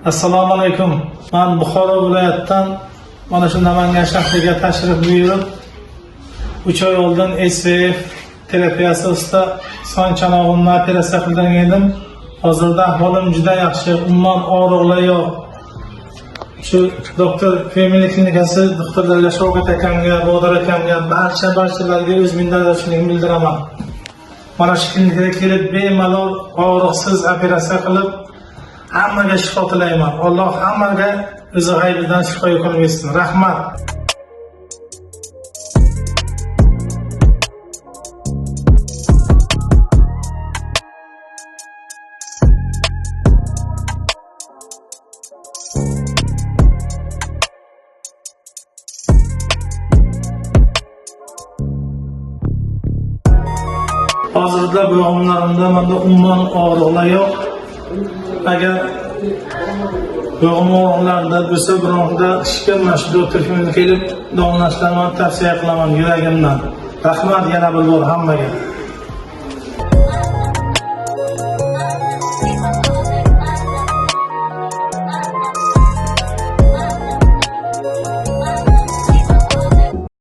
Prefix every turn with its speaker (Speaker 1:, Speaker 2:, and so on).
Speaker 1: Assalomu alaykum. Men Buxoro viloyatidan mana shu Namangan shahriga tashrif buyurib, 3 oy oldin SVF terapiyasi ustida son chanog'imni operatsiya qilgan edim. Hozirda ahvolim juda yaxshi, umuman og'riqlar yo'q. Shu doktor Femini klinikasi doktorlarga Shavkat akamga, Bodor akamga, barchalarga o'z minnatdorchiligimni bildiraman. Mana shu klinikaga kelib bemalol og'riqsiz operatsiya qilib, hammaga shifo tilayman. Alloh hammaga o'zi g'aybidan shifo qilib bersin. Rahmat. Hozirda bo'g'imlarimda menda umuman og'riqlar yo'q. Agar bo'g'im og'riqlarida bo'lsa, bironda ishga mana shu doktor kelib, davolashlarni tavsiya qilaman yuragimdan. Rahmat yana bir bor hammaga.